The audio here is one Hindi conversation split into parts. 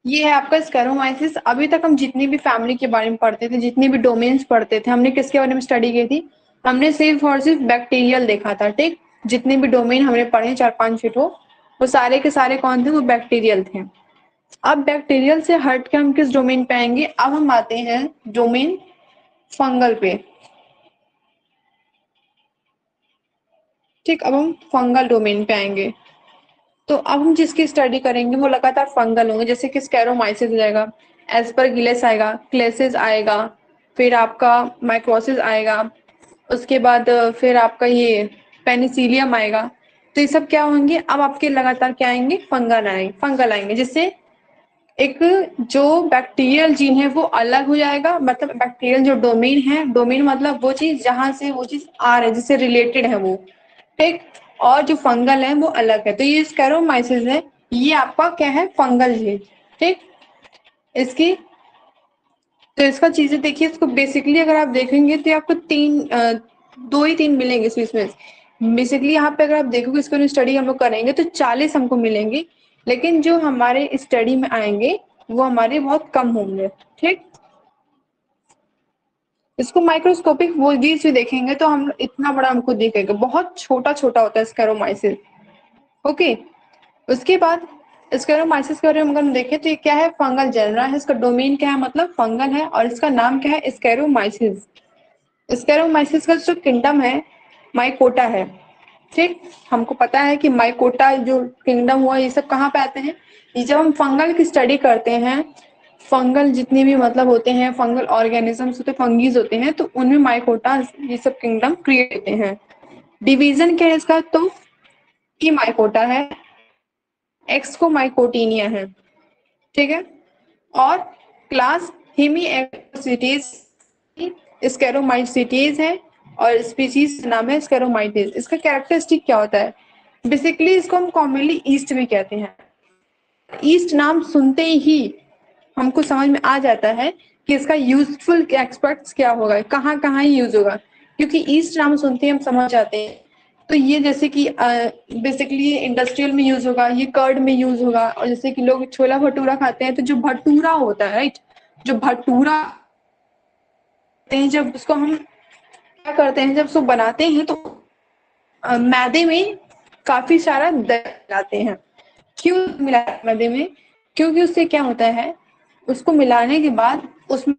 ये है आपका स्कैरोमाइसिस। अभी तक हम जितनी भी फैमिली के बारे में पढ़ते थे, जितनी भी डोमेन्स पढ़ते थे, हमने किसके बारे में स्टडी की थी? हमने सिर्फ और सिर्फ बैक्टीरियल देखा था, ठीक। जितने भी डोमेन हमने पढ़े 4-5 वो सारे के सारे कौन थे? वो बैक्टीरियल थे। अब बैक्टीरियल से हट के हम किस डोमेन पे आएंगे? अब हम आते हैं डोमेन फंगल पे, ठीक। अब हम फंगल डोमेन पे आएंगे। तो अब हम जिसकी स्टडी करेंगे वो लगातार फंगल होंगे, जैसे कि स्कैरोमाइसिस जाएगा, एस्परगिलस आएगा, क्लेसिस आएगा, फिर आपका माइकोसिस आएगा, उसके बाद फिर आपका ये पेनिसिलियम आएगा। तो ये सब क्या होंगे? अब आपके लगातार क्या आएंगे? फंगल आएंगे, जिससे एक जो बैक्टीरियल जीन है वो अलग हो जाएगा। मतलब बैक्टीरियल जो डोमेन है, डोमेन मतलब वो चीज जहां से वो चीज आ रही है, जिससे रिलेटेड है वो, ठीक। और जो फंगल है वो अलग है। तो ये स्कैरोमाइसिस है, ये आपका क्या है? फंगल जीन, ठीक। इसकी तो इसका चीजें देखिए, इसको बेसिकली अगर आप देखेंगे तो आपको दो ही तीन मिलेंगे इसमें। बेसिकली यहाँ पे अगर आप देखोगे, इसको स्टडी हम लोग करेंगे तो 40 हमको मिलेंगे, लेकिन जो हमारे स्टडी में आएंगे वो हमारे बहुत कम होंगे, ठीक। इसको माइक्रोस्कोपिक वो व्यू से देखेंगे तो हम इतना बड़ा हमको दिखेगा, बहुत छोटा छोटा होता है स्कैरोमाइसिस, ओके। उसके बाद स्क्लेरोमाइसिस के बारे में अगर हम देखें तो ये क्या है? फंगल जेनरा है, इसका डोमेन क्या है? मतलब फंगल है, और इसका नाम क्या है? स्क्लेरोमाइसिस। स्क्लेरोमाइसिस का जो किंगडम है माइकोटा है, ठीक। हमको पता है कि माइकोटा जो किंगडम हुआ ये सब कहाँ पे आते हैं? ये जब हम फंगल की स्टडी करते हैं, फंगल जितने भी मतलब होते हैं, फंगल ऑर्गेनिजम्स होते हैं, फंगीज होते हैं, तो उनमें माइकोटा ये सब किंगडम क्रिएट होते हैं। डिवीजन क्या है इसका? तो ई माइकोटा है, एक्स को माइकोटीनिया है, ठीक है। और क्लास हेमिएकोसिटीज स्कैरोमाइसिटीज है, और स्पीशीज नाम है स्कैरोमाइटिस। इसका कैरेक्टरिस्टिक क्या होता है? बेसिकली इसको हम कॉमनली ईस्ट भी कहते हैं। ईस्ट नाम सुनते ही हमको समझ में आ जाता है कि इसका यूजफुल एक्सपेक्ट्स क्या होगा, कहाँ कहाँ यूज होगा, क्योंकि ईस्ट नाम सुनते ही हम समझ जाते हैं। तो ये जैसे कि बेसिकली इंडस्ट्रियल में यूज होगा, ये कर्ड में यूज होगा, और जैसे कि लोग छोला भटूरा खाते हैं तो जो भटूरा होता है, राइट, जो भटूरा हैं, जब उसको हम क्या करते हैं, जब उसको बनाते हैं तो मैदे में काफी सारा दही मिलाते हैं। क्यों मिलाते हैं मैदे में? क्योंकि उससे क्या होता है, उसको मिलाने के बाद उसमें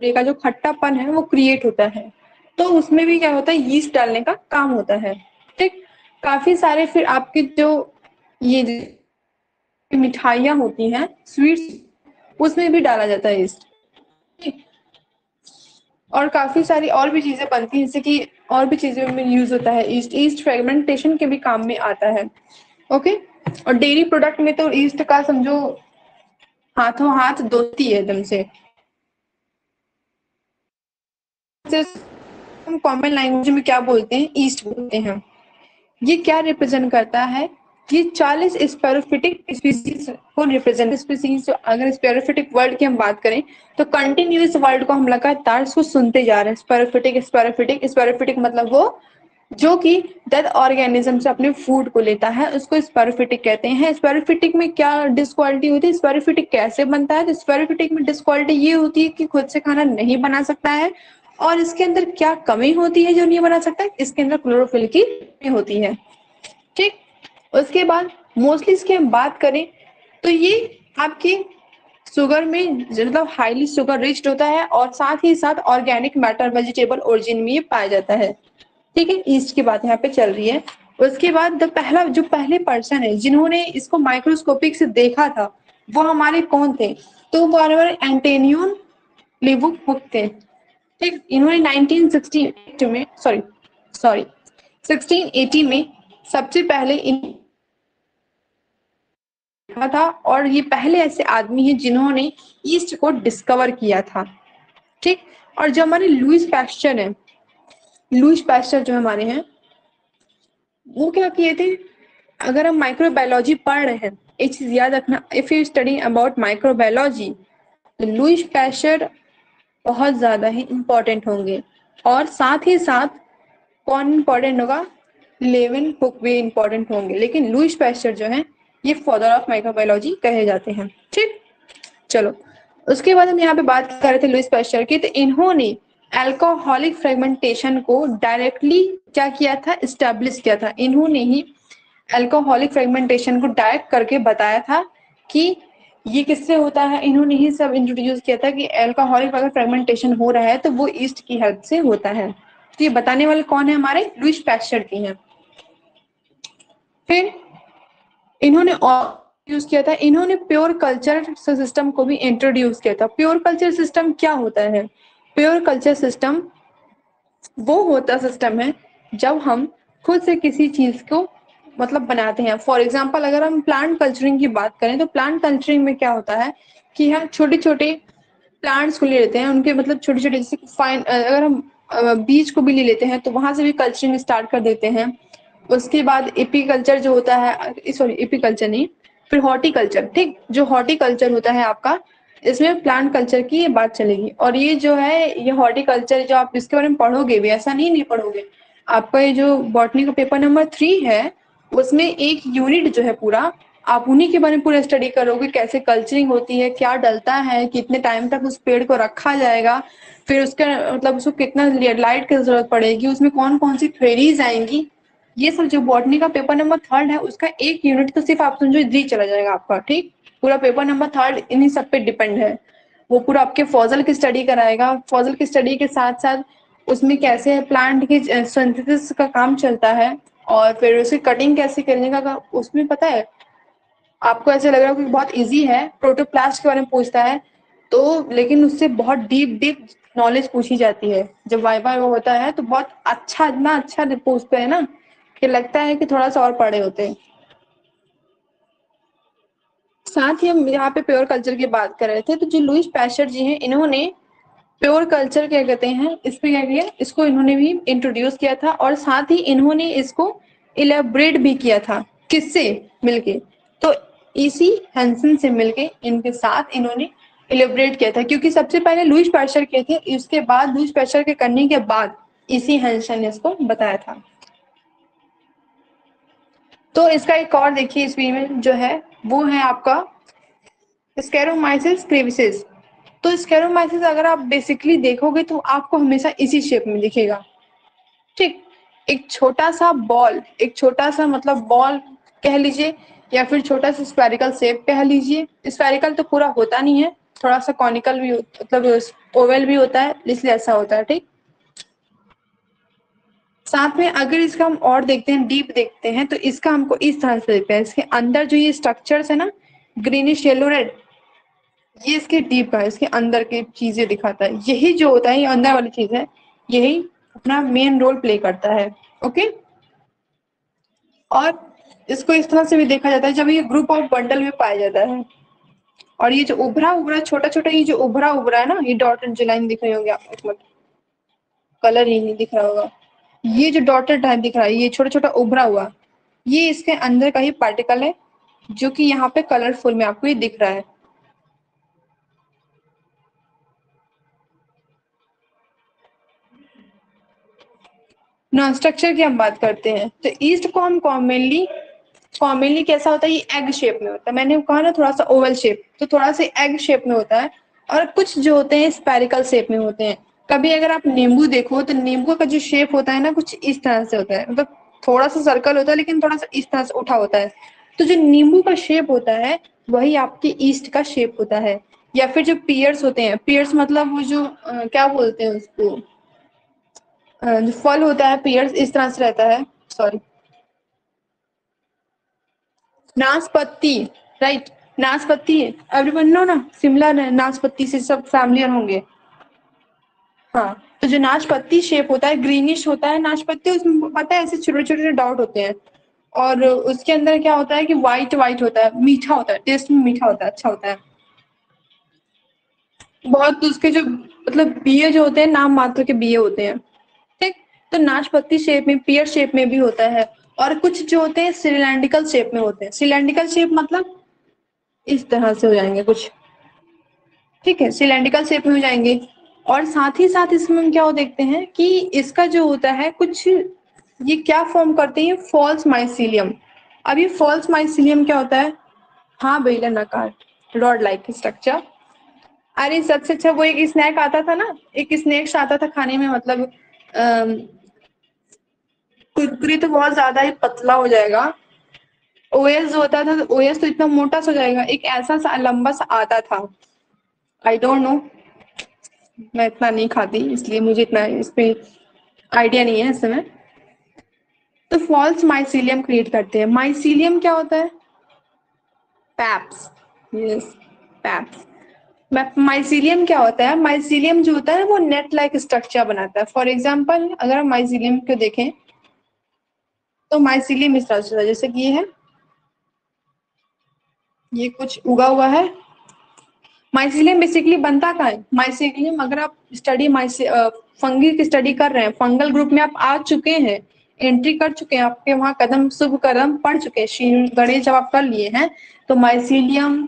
का जो खट्टापन है वो क्रिएट होता है। तो उसमें भी क्या होता है? यीस्ट डालने का काम होता है, ठीक। काफी सारे फिर आपके जो ये मिठाइयाँ होती हैं, स्वीट्स, उसमें भी डाला जाता है यीस्ट, ठीक। और काफी सारी और भी चीजें बनती हैं, जैसे कि और भी चीजों में यूज होता है ईस्ट। ईस्ट फ्रेगमेंटेशन के भी काम में आता है, ओके। और डेयरी प्रोडक्ट में तो ईस्ट का समझो हाथों हाथ दोस्ती है एकदम से। हम कॉमन लैंग्वेज में क्या बोलते हैं? ईस्ट बोलते हैं। ये क्या रिप्रेजेंट करता है? ये 40 स्पेरोफिटिक स्पीसीज को रिप्रेजेंट। स्पीसीज, अगर स्पेरोफिटिक वर्ड की हम बात करें तो कंटिन्यूस वर्ड को हम लगातार उसको सुनते जा रहे हैं। स्पेरोफिटिक स्पेरोफिटिक स्पेरोफिटिक मतलब वो जो कि डेड ऑर्गेनिज्म से अपने फूड को लेता है, उसको स्पेरोफिटिक कहते हैं। स्पेरोफिटिक में क्या डिसक्वालिटी होती है? स्पेरोफिटिक कैसे बनता है? तो स्पेरोफिटिक में डिसक्वालिटी ये होती है कि खुद से खाना नहीं बना सकता है। और इसके अंदर क्या कमी होती है जो नहीं बना सकता है? इसके अंदर क्लोरोफिल की कमी होती है, ठीक। उसके बाद मोस्टली इसकी हम बात करें तो ये आपके शुगर में मतलब हाईली शुगर रिच्ड होता है, और साथ ही साथ ऑर्गेनिक मैटर वेजिटेबल ओरिजिन में ये पाया जाता है, ठीक है। ईस्ट की बात यहाँ पे चल रही है। उसके बाद जो पहले पर्सन है जिन्होंने इसको माइक्रोस्कोपिक से देखा था वो हमारे कौन थे? तो वो हमारे एंटोनियो लेवुक थे, ठीक। इन्होंने 1968 में सॉरी सॉरी 1680 में सबसे पहले इन था, और ये पहले ऐसे आदमी हैं जिन्होंने ईस्ट को डिस्कवर किया था, ठीक। और जो हमारे लुईस पैस्चर है, लुईस पैस्चर जो हमारे हैं वो क्या किए थे? अगर हम माइक्रोबायोलॉजी पढ़ रहे हैं, एक चीज याद रखना, if you study about microbiology तो लुईस पैस्चर बहुत ज्यादा ही इंपॉर्टेंट होंगे। और साथ ही साथ कौन इंपॉर्टेंट होगा? लेवन हुक भी इंपॉर्टेंट होंगे। लेकिन लुईस पैस्चर जो है ये फादर ऑफ माइक्रोबायोलॉजी कहे जाते हैं। ठीक, चलो उसके बाद हम यहाँ पे बात कर रहे थे लुईस पैस्चर की। तो इन्होंने अल्कोहलिक फ्रेगमेंटेशन को डायरेक्टली क्या किया था, इस्टेब्लिश किया था। इन्होंने ही अल्कोहलिक फ्रेगमेंटेशन को डायरेक्ट करके बताया था कि ये किससे होता है। इन्होंने ही सब इंट्रोड्यूस किया था कि अल्कोहलिक अगर फ्रेगमेंटेशन हो रहा है तो वो ईस्ट की हेल्प से होता है। तो ये बताने वाले कौन है, हमारे लुईस पैस्चर की हैं। फिर इन्होंने और यूज किया था, इन्होंने प्योर कल्चर सिस्टम को भी इंट्रोड्यूस किया था। प्योर कल्चर सिस्टम क्या होता है? प्योर कल्चर सिस्टम वो होता सिस्टम है जब हम खुद से किसी चीज को मतलब बनाते हैं। फॉर एग्जाम्पल अगर हम प्लांट कल्चरिंग की बात करें तो प्लांट कल्चरिंग में क्या होता है कि हम छोटे छोटे प्लांट्स को ले लेते हैं, उनके मतलब छोटे छोटे जैसे फाइन, अगर हम बीज को भी ले लेते हैं तो वहां से भी कल्चरिंग स्टार्ट कर देते हैं। उसके बाद एपीकल्चर जो होता है, सॉरी एपीकल्चर नहीं, फिर हॉर्टिकल्चर। ठीक, जो हॉर्टिकल्चर होता है आपका, इसमें प्लांट कल्चर की ये बात चलेगी। और ये जो है ये हॉर्टिकल्चर जो आप इसके बारे में पढ़ोगे भी, ऐसा नहीं पढ़ोगे, आपका ये जो बॉटनी का पेपर नंबर 3 है उसमें एक यूनिट जो है पूरा आप उन्हीं के बारे में पूरा स्टडी करोगे, कैसे कल्चरिंग होती है, क्या डलता है, कितने टाइम तक उस पेड़ को रखा जाएगा, फिर उसका मतलब उसको कितना लाइट की जरूरत पड़ेगी, उसमें कौन कौन सी क्वेरीज आएंगी। ये सब जो बॉटनी का पेपर नंबर 3 है उसका एक यूनिट तो सिर्फ आप समझो इधर ही चला जाएगा आपका। ठीक, पूरा पेपर नंबर 3 इन्हीं सब पे डिपेंड है। वो पूरा आपके फॉजल की स्टडी कराएगा। फॉजल की स्टडी के साथ साथ उसमें कैसे प्लांट की सिंथेसिस का काम चलता है और फिर उसकी कटिंग कैसे करने का उसमें पता है। आपको ऐसे लग रहा है कि बहुत इजी है, प्रोटोप्लास्ट के बारे में पूछता है तो, लेकिन उससे बहुत डीप डीप नॉलेज पूछी जाती है। जब वाइवा वो होता है तो बहुत अच्छा, इतना अच्छा पूछते हैं ना कि लगता है कि थोड़ा सा और पढ़े होते हैं। साथ ही हम यहाँ पे प्योर कल्चर की बात कर रहे थे, तो जो लुईस पैस्चर जी हैं इन्होंने प्योर कल्चर क्या कहते हैं इस पे क्या किया, इसको इन्होंने भी इंट्रोड्यूस किया था और साथ ही इन्होंने इसको इलेबरेट भी किया था। किससे मिलके? तो इसी हैंसन से मिलके इनके साथ इन्होंने इलेबरेट किया था, क्योंकि सबसे पहले लुईस पैस्चर किए थे, उसके बाद लुईस पैस्चर के करने के बाद इसी हैंसन ने इसको बताया था। तो इसका एक और देखिए इस में जो है वो है आपका स्कैरोमाइसिस क्रेविसिस। तो स्कैरोमाइसिस अगर आप बेसिकली देखोगे तो आपको हमेशा इसी शेप में दिखेगा। ठीक, एक छोटा सा बॉल, एक छोटा सा मतलब बॉल कह लीजिए या फिर छोटा सा स्फेरिकल शेप कह लीजिए। स्फेरिकल तो पूरा होता नहीं है, थोड़ा सा कॉनिकल भी मतलब ओवल भी होता है, इसलिए ऐसा होता है। ठीक, साथ में अगर इसका हम और देखते हैं, डीप देखते हैं, तो इसका हमको इस तरह से देखते हैं। इसके अंदर जो ये स्ट्रक्चर्स है ना, ग्रीनिश येलो रेड, ये इसके डीप का है, इसके अंदर की चीजें दिखाता है। यही जो होता है ये अंदर वाली चीज है, यही अपना मेन रोल प्ले करता है। ओके, और इसको इस तरह से भी देखा जाता है जब ये ग्रुप ऑफ बंडल में पाया जाता है। और ये जो उभरा उभरा छोटा छोटा ये जो उभरा उभरा है ना, ये डॉटेड जो लाइन दिख रही होगी आपको, कलर ही नहीं दिख रहा होगा, ये जो डॉटेड टाइप दिख रहा है ये छोटा छोटा उभरा हुआ, ये इसके अंदर का ही पार्टिकल है जो कि यहाँ पे कलरफुल में आपको ये दिख रहा है। नॉन स्ट्रक्चर की हम बात करते हैं तो ईस्ट को हम कॉमनली कैसा होता है, ये एग शेप में होता है। मैंने कहा ना थोड़ा सा ओवल शेप, तो थोड़ा सा एग शेप में होता है। और कुछ जो होते हैं स्पेरिकल शेप में होते हैं। कभी अगर आप नींबू देखो तो नींबू का जो शेप होता है ना कुछ इस तरह से होता है, मतलब थोड़ा सा सर्कल होता है लेकिन थोड़ा सा इस तरह से उठा होता है। तो जो नींबू का शेप होता है वही आपके ईस्ट का शेप होता है। या फिर जो पियर्स होते हैं, पियर्स मतलब वो जो क्या बोलते हैं उसको, जो फल होता है पियर्स इस तरह से रहता है। सॉरी, नाशपत्ती, राइट, नाशपत्ती, एवरीवन नो ना, शिमला नाशपत्ती से सब फैमिलियर होंगे। हाँ, तो जो नाशपत्ती शेप होता है ग्रीनिश होता है नाशपत्ती, उसमें पता है ऐसे छोटे छोटे डॉट होते हैं। और उसके अंदर क्या होता है कि व्हाइट व्हाइट होता है, मीठा होता है, टेस्ट में मीठा होता है, अच्छा होता है बहुत। तो उसके जो मतलब बीए जो होते हैं नाम मात्र के बीए होते हैं। ठीक, तो नाशपत्ती शेप में, पियर शेप में भी होता है। और कुछ जो होते हैं सिलेंड्रिकल शेप में होते हैं। सिलेंड्रिकल शेप मतलब इस तरह से हो जाएंगे कुछ, ठीक है, सिलेंड्रिकल शेप में हो जाएंगे। और साथ ही साथ इसमें हम क्या देखते हैं कि इसका जो होता है कुछ, ये क्या फॉर्म करते हैं, फॉल्स माइसीलियम। अब ये फॉल्स माइसीलियम क्या होता है? हाँ बेलन आकार, रॉड लाइक स्ट्रक्चर। अरे सबसे अच्छा वो एक स्नैक आता था ना, एक स्नैक्स आता था खाने में, मतलब कुरकुरी तो बहुत ज्यादा ही पतला हो जाएगा। ओएस जो होता था, ओएस तो इतना मोटा सा हो जाएगा, एक ऐसा सा लंबा सा आता था। आई डोंट नो, मैं इतना नहीं खाती इसलिए मुझे इतना इस पे आइडिया नहीं है इस समय। तो फॉल्स माइसीलियम क्रिएट करते हैं। माइसीलियम क्या होता है? पैप्स। Yes, paps. माइसीलियम क्या होता है? माइसीलियम जो होता है वो नेट लाइक स्ट्रक्चर बनाता है। फॉर एग्जांपल अगर हम माइसीलियम को देखें तो माइसीलियम इस तरह से, जैसे कि ये है, ये कुछ उगा हुआ है। माइसीलियम बेसिकली बनता कहाँ है? माइसीलियम अगर आप स्टडी फंगी की स्टडी कर रहे हैं, फंगल ग्रुप में आप आ चुके हैं, एंट्री कर चुके हैं, आपके वहां कदम शुभ कदम पढ़ चुके हैं, गणित जब आप कर लिए हैं, तो माइसीलियम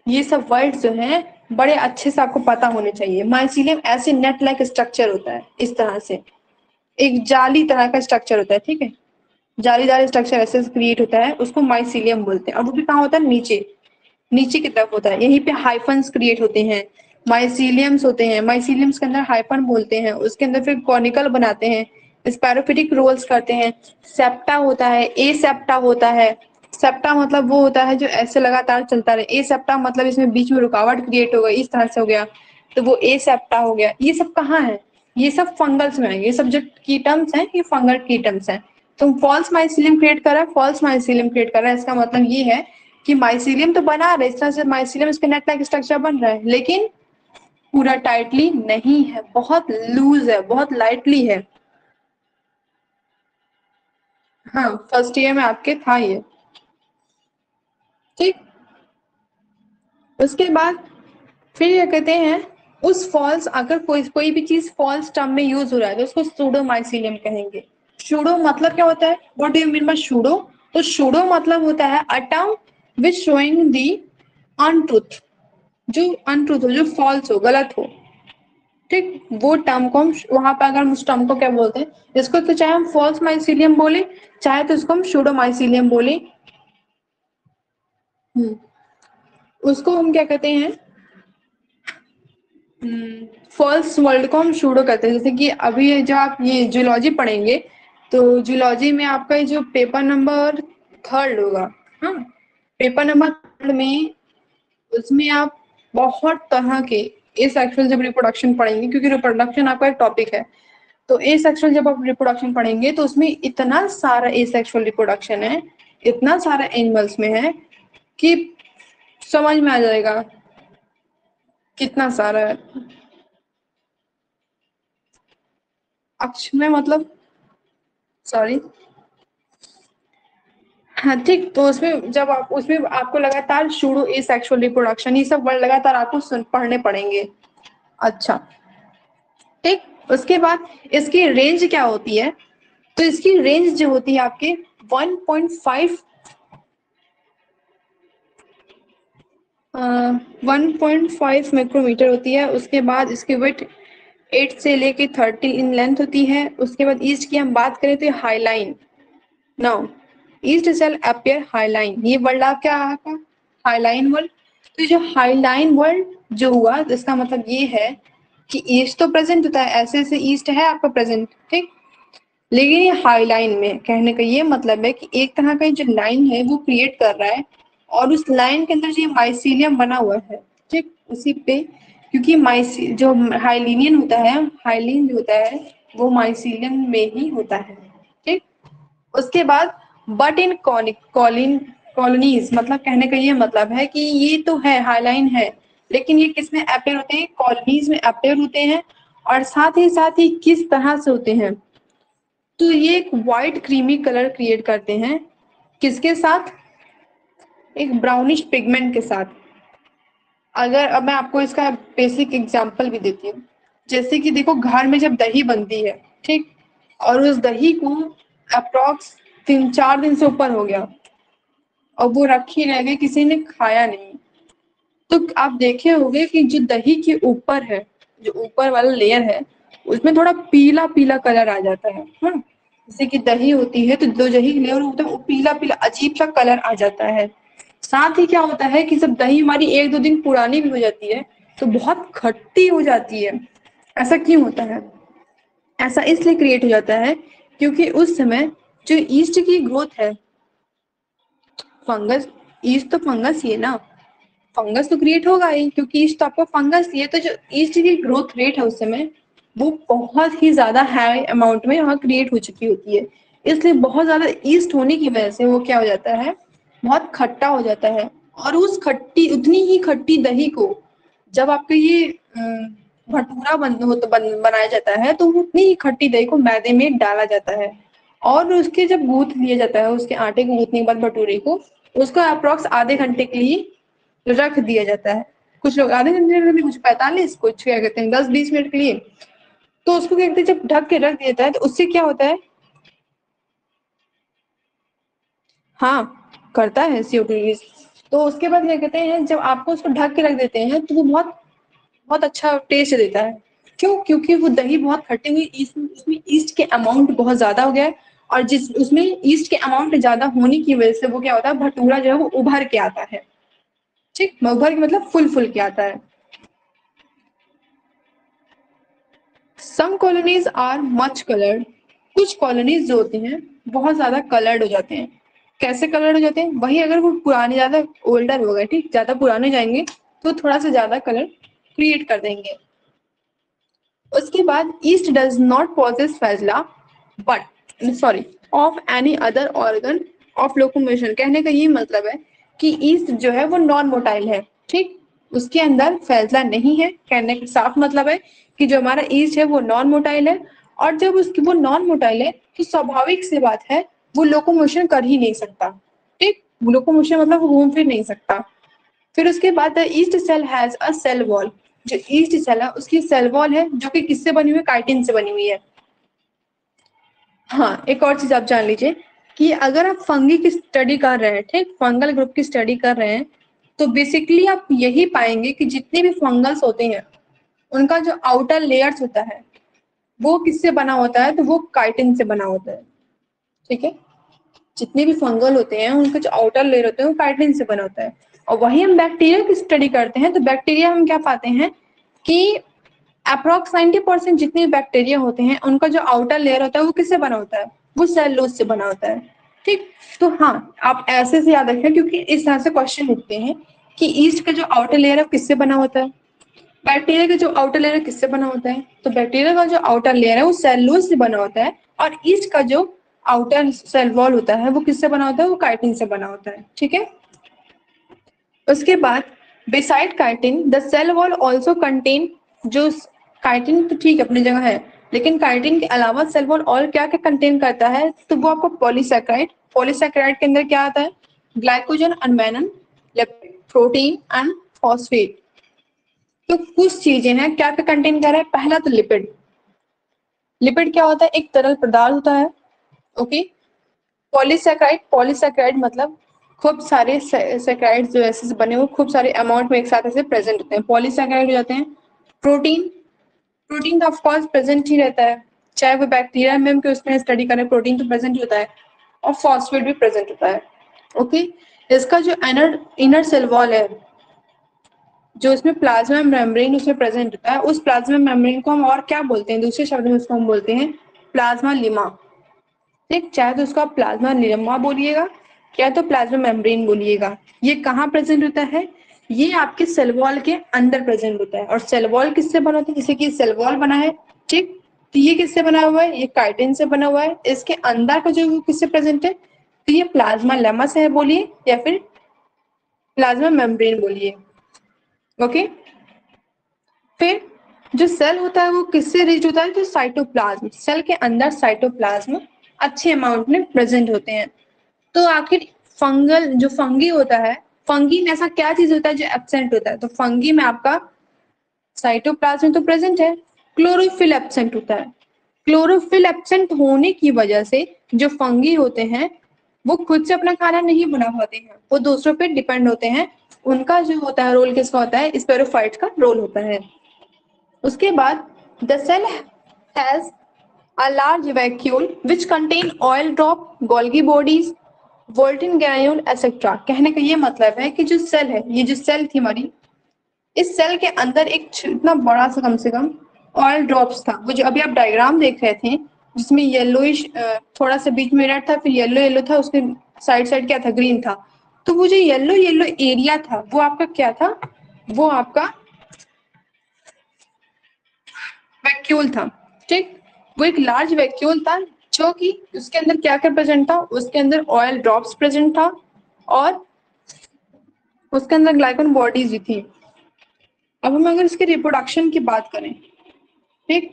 ये सब वर्ड जो है बड़े अच्छे से आपको पता होने चाहिए। माइसीलियम ऐसे नेट लाइक स्ट्रक्चर होता है, इस तरह से एक जाली तरह का स्ट्रक्चर होता है, ठीक है, जालीदार स्ट्रक्चर ऐसे क्रिएट होता है, उसको माइसीलियम बोलते हैं। और वो भी कहाँ होता है? नीचे, नीचे की तरफ होता है, यहीं पे हाइफन्स क्रिएट होते हैं, माइसीलियम्स होते हैं, माइसीलियम्स के अंदर हाइफन बोलते हैं, उसके अंदर फिर कॉनिकल बनाते हैं, स्पैरोफिटिक रोल्स करते हैं, सेप्टा होता है, ए सेप्टा होता है। सेप्टा मतलब वो होता है जो ऐसे लगातार चलता रहे, ए सेप्टा मतलब इसमें बीच में रुकावट क्रिएट हो गई, इस तरह से हो गया, तो वो ए सेप्टा हो गया। ये सब कहाँ है? ये सब फंगल्स में है, ये सब जो की टर्म्स हैं ये फंगल की टर्म्स हैं। तुम फॉल्स माइसीलियम क्रिएट कर रहा है, फॉल्स माइसीलियम क्रिएट कर रहा है, इसका मतलब ये है कि माइसीलियम तो बना रहे, इस तरह से माइसीलियम इसके नेट लाइक स्ट्रक्चर बन रहा है, लेकिन पूरा टाइटली नहीं है, बहुत लूज है, बहुत लाइटली है। हाँ, फर्स्ट ईयर में आपके था ये, ठीक। उसके बाद फिर ये कहते हैं, उस फॉल्स, अगर कोई कोई भी चीज फॉल्स टर्म में यूज हो रहा है तो उसको सूडो माइसीलियम कहेंगे। सूडो मतलब क्या होता है? What do you mean by pseudo? तो सूडो मतलब होता है a term which showing the untruth, जो अनट्रूथ हो, जो फॉल्स हो, गलत हो, ठीक, वो टर्म को हम वहां पर, अगर हम उस टर्म को क्या बोलते हैं, इसको तो चाहे हम फॉल्स माइसीलियम बोले, चाहे तो उसको हम सूडो माइसीलियम बोले। उसको हम क्या कहते हैं? फॉल्स वर्ल्ड को हम सूडो कहते हैं। जैसे कि अभी जब आप ये जूलॉजी पढ़ेंगे, तो जूलॉजी में आपका ये जो पेपर नंबर 3 होगा, हाँ, पेपर नंबर 3 में, उसमें आप बहुत तरह के एसेक्सुअल जब रिप्रोडक्शन पढ़ेंगे, क्योंकि रिप्रोडक्शन आपका एक टॉपिक है, तो एसेक्सुअल जब आप रिप्रोडक्शन पढ़ेंगे तो उसमें इतना सारा एसेक्सुअल रिप्रोडक्शन है, इतना सारा एनिमल्स में है कि समझ में आ जाएगा कितना सारा है। अक्ष में मतलब, सॉरी, हाँ ठीक, तो उसमें जब आप उसमें आपको लगातार शूडो एसेक्सुअल रिप्रोडक्शन ये सब वर्ड लगातार आपको पढ़ने पड़ेंगे। अच्छा, ठीक। उसके बाद इसकी रेंज क्या होती है? तो इसकी रेंज जो होती है आपके 1.5 1.5 माइक्रोमीटर होती है। उसके बाद इसकी विड्थ 8 से लेके 30 इन लेंथ होती है। उसके बाद ईस्ट की हम बात करें तो hyaline, now yeast cell appear hyaline, ये वर्ड आप क्या आपका हाईलाइन वर्ड। तो जो हाईलाइन वर्ड जो हुआ, इसका मतलब ये है कि ईस्ट तो प्रेजेंट होता है, ऐसे ऐसे ईस्ट है आपका प्रेजेंट, ठीक, लेकिन ये हाईलाइन में कहने का ये मतलब है कि एक तरह का जो लाइन है वो क्रिएट कर रहा है, और उस लाइन के अंदर जो माइसीलियम बना हुआ है, ठीक, उसी पे, क्योंकि माइसी जो हाइलिनियन होता है, हाइलिन जो होता है वो माइसीलियम में ही होता है, ठीक। उसके बाद बट इन कॉलिन कॉलोनीज, मतलब कहने का ये मतलब है कि ये तो है हाईलाइन है, लेकिन ये किस में अपेयर होते हैं? कॉलोनीज में अपेयर होते हैं। और साथ ही किस तरह से होते हैं? तो ये एक व्हाइट क्रीमी कलर क्रिएट करते हैं, किसके साथ? एक ब्राउनिश पिगमेंट के साथ। अगर अब मैं आपको इसका बेसिक एग्जांपल भी देती हूँ, जैसे कि देखो घर में जब दही बनती है, ठीक, और उस दही को अप्रोक्स 3-4 दिन से ऊपर हो गया और वो रखी रह गई, किसी ने खाया नहीं, तो आप देखे होंगे कि जो दही के ऊपर है, जो ऊपर वाला लेयर है, उसमें थोड़ा पीला पीला कलर आ जाता है, हाँ? जैसे कि दही होती है तो दो दही की लेयर होता है, वो पीला पीला अजीब सा कलर आ जाता है। साथ ही क्या होता है कि जब दही हमारी 1-2 दिन पुरानी भी हो जाती है तो बहुत खट्टी हो जाती है। ऐसा क्यों होता है? ऐसा इसलिए क्रिएट हो जाता है क्योंकि उस समय जो ईस्ट की ग्रोथ है, फंगस, ईस्ट तो फंगस ही है ना, फंगस तो क्रिएट होगा ही क्योंकि ईस्ट तो आपका फंगस ही है। तो जो ईस्ट की ग्रोथ रेट है उस समय वो बहुत ही ज्यादा हाई अमाउंट में वहाँ क्रिएट हो चुकी होती है। इसलिए बहुत ज्यादा ईस्ट होने की वजह से वो क्या हो जाता है, बहुत खट्टा हो जाता है। और उस खट्टी, उतनी ही खट्टी दही को जब आपका ये भटूरा बनाया जाता है तो उतनी ही खट्टी दही को मैदे में डाला जाता है और उसके जब गूंथ लिया जाता है, उसके आटे को गूंथने के बाद भटूरे को, उसको अप्रॉक्स आधे घंटे के लिए रख दिया जाता है। कुछ लोग आधे घंटे रखते हैं, कुछ 45, कुछ क्या कहते हैं 10-20 मिनट के लिए। तो उसको क्या कहते हैं, जब ढक के रख दिया जाता है तो उससे क्या होता है, हाँ करता है CO2 रिलीज। तो उसके बाद क्या कहते हैं, जब आपको उसको ढक के रख देते हैं तो वो बहुत बहुत अच्छा टेस्ट देता है। क्यों? क्योंकि वो दही बहुत खट्टी हुई, उसमें ईस्ट के अमाउंट बहुत ज्यादा हो गया है और जिस उसमें ईस्ट के अमाउंट ज्यादा होने की वजह से वो क्या होता है, भटूरा जो है वो उभर के आता है। ठीक, उभर के मतलब फुल फुल के आता है। सम कॉलोनीज आर मच कलर्ड, कुछ कॉलोनीज जो होती हैं बहुत ज्यादा कलर्ड हो जाते हैं। कैसे कलर्ड हो जाते हैं? वही अगर वो पुराने ज्यादा ओल्डर हो गए, ठीक, ज्यादा पुराने जाएंगे तो थोड़ा सा ज्यादा कलर क्रिएट कर देंगे। उसके बाद yeast does not possess flagella but sorry of any other organ of locomotion. कहने का ये मतलब है कि ईस्ट जो है वो नॉन मोटाइल है, ठीक, उसके अंदर फैजला नहीं है। कहने का साफ मतलब है कि जो हमारा ईस्ट है वो नॉन मोटाइल है और जब उसकी वो नॉन मोटाइल है तो स्वाभाविक सी बात है वो लोकोमोशन कर ही नहीं सकता। ठीक, लोकोमोशन मतलब वो घूम फिर नहीं सकता। फिर उसके बाद yeast cell has a cell wall, जो ईस्ट सेल है उसकी सेल वॉल है जो कि किससे बनी हुई है, काइटिन से बनी हुई है। हाँ, एक और चीज आप जान लीजिए कि अगर आप फंगी की स्टडी कर रहे हैं, ठीक, फंगल ग्रुप की स्टडी कर रहे हैं, तो बेसिकली आप यही पाएंगे कि जितने भी फंगल्स होते हैं उनका जो आउटर लेयर्स होता है वो किससे बना होता है, तो वो काइटिन से बना होता है। ठीक है, जितने भी फंगल होते हैं उनका जो आउटर लेयर होते हैं वो काइटिन से बना होता है। और वही हम बैक्टीरिया की स्टडी करते हैं तो बैक्टीरिया हम क्या पाते हैं कि अप्रोक्स 90% जितने बैक्टीरिया होते हैं उनका जो आउटर लेयर होता है वो किससे बना होता है, वो सेलुलोज से बना होता है। ठीक, तो हाँ, आप ऐसे से याद रखें क्योंकि इस तरह से क्वेश्चन उठते हैं कि ईस्ट का जो आउटर लेयर है किससे बना होता है, बैक्टीरिया का जो आउटर लेयर किससे बना होता है, तो बैक्टीरिया का जो आउटर लेयर है वो सेलुलोज से बना होता है और ईस्ट का जो आउटर सेल वॉल होता है वो किससे बना होता है, वो काइटिन से बना होता है। ठीक है, उसके बाद beside chitin the cell wall also contain, जो काइटिन तो ठीक अपनी जगह है लेकिन काइटिन के अलावा सेल वॉल और क्या क्या कंटेन करता है, तो वो आपको पॉलीसैकेराइड, पॉलीसैकेराइड के अंदर क्या आता है, glycogen and Menen, protein and phosphate. तो कुछ चीजें हैं क्या क्या कंटेन कर रहा है, पहला तो लिपिड। लिपिड क्या होता है, एक तरल पदार्थ होता है। ओके, पॉलीसैकेराइड, पॉलीसैकेराइड मतलब खूब सारे सैकेराइड जो ऐसे बने हुए खूब सारे अमाउंट में एक साथ ऐसे प्रेजेंट होते हैं, पॉलीसैकेराइड हो जाते हैं। प्रोटीन, प्रोटीन तो ऑफ कोर्स प्रेजेंट ही रहता है, चाहे वो बैक्टीरिया में हम उसमें स्टडी करें प्रोटीन तो प्रेजेंट ही होता है और फॉस्फेट भी प्रेजेंट होता है। ओके, इसका जो इनर सेल वॉल है, जो इसमें प्लाज्मा मेम्ब्रेन उसमें प्रेजेंट होता है, उस प्लाज्मा मेम्ब्रेन को हम और क्या बोलते हैं, दूसरे शब्द में उसको हम बोलते हैं प्लाज्मा लिमा। ठीक, चाहे तो उसको आप प्लाज्मा लिमा बोलिएगा या तो प्लाज्मा मेम्ब्रेन बोलिएगा। ये कहाँ प्रेजेंट होता है, ये आपके सेल वॉल के अंदर प्रेजेंट होता है। और सेल वॉल किससे बना होता है, जैसे कि सेल वॉल बना है, ठीक, तो ये किससे बना हुआ है, ये काइटिन से बना हुआ है। इसके अंदर का जो किससे प्रेजेंट है, तो ये प्लाज्मा लेमा से है बोलिए या फिर प्लाज्मा मेम्ब्रेन बोलिए। ओके, फिर जो सेल होता है वो किससे रिच होता है, तो साइटोप्लाज्म, सेल के अंदर साइटोप्लाज्म अच्छे अमाउंट में प्रेजेंट होते हैं। तो आखिर फंगल जो फंगी होता है, फंगी में ऐसा क्या चीज होता है जो एब्सेंट होता है, तो फंगी में आपका साइटोप्लाज्म तो प्रेजेंट है, क्लोरोफिल एब्सेंट होता है। क्लोरोफिल एब्सेंट होने की वजह से जो फंगी होते हैं वो खुद से अपना खाना नहीं बना पाते हैं, वो दूसरों पे डिपेंड होते हैं। उनका जो होता है रोल किसका होता है, स्पेरोफाइट का रोल होता है। उसके बाद the cell has A large vacuole which contain oil drop, Golgi bodies, volutin granule etcetera. कहने का ये मतलब है कि जो सेल है, ये जो सेल थी हमारी, इस सेल के अंदर एक इतना बड़ा सा कम से कम ऑयल ड्रॉप्स था। वो जो अभी आप डायग्राम देख रहे थे जिसमें येलोइश थोड़ा सा बीच में रेड था, फिर येलो येलो था, उसके साइड साइड क्या था, ग्रीन था। तो वो जो येलो येलो एरिया था वो आपका क्या था, वो आपका वैक्यूल था। ठीक, वो एक लार्ज वैक्यूल था जो कि उसके अंदर क्या क्या प्रेजेंट था, उसके अंदर ऑयल ड्रॉप्स प्रेजेंट था और उसके अंदर ग्लाइकोन बॉडीज भी थी। अब हम अगर इसके रिप्रोडक्शन की बात करें, ठीक,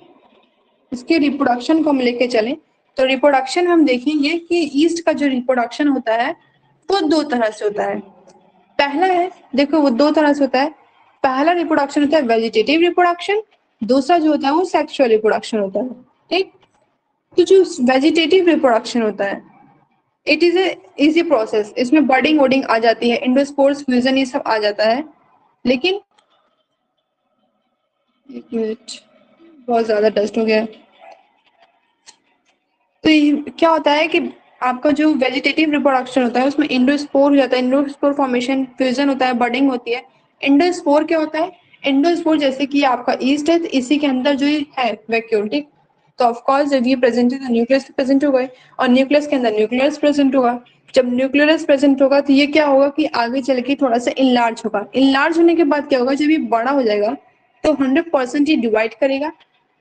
इसके रिप्रोडक्शन को हम लेके चलें तो रिप्रोडक्शन हम देखेंगे कि ईस्ट का जो रिप्रोडक्शन होता है वो दो तरह से होता है। पहला है, देखो वो दो तरह से होता है। पहला रिप्रोडक्शन होता है वेजिटेटिव रिप्रोडक्शन, दूसरा जो होता है वो सेक्सुअल रिप्रोडक्शन होता है। ठीक, तो जो वेजिटेटिव रिप्रोडक्शन होता है it is a easy process, इसमें बर्डिंग वोडिंग आ जाती है, एंडोस्पोर्स फ्यूजन ये सब आ जाता है। लेकिन एक मिनट, बहुत ज्यादा डस्ट हो गया है। तो ये क्या होता है कि आपका जो वेजिटेटिव रिप्रोडक्शन होता है उसमें एंडोस्पोर हो जाता है, एंडोस्पोर फॉर्मेशन, फ्यूजन होता है, बर्डिंग होती है। एंडोस्पोर क्या होता है, एंडोस्पोर जैसे कि आपका ईस्ट है तो इसी के अंदर जो है वैक्यूल, ठीक, तो ऑफ कोर्स जब ये प्रेजेंट है तो न्यूक्लियस प्रेजेंट होगा और न्यूक्लियस के अंदर न्यूक्लियस प्रेजेंट होगा। जब न्यूक्लियस प्रेजेंट होगा तो ये क्या होगा कि आगे चल के थोड़ा सा इनलार्ज होगा। इनलार्ज होने के बाद क्या होगा, जब ये बड़ा हो जाएगा तो 100% ये डिवाइड करेगा,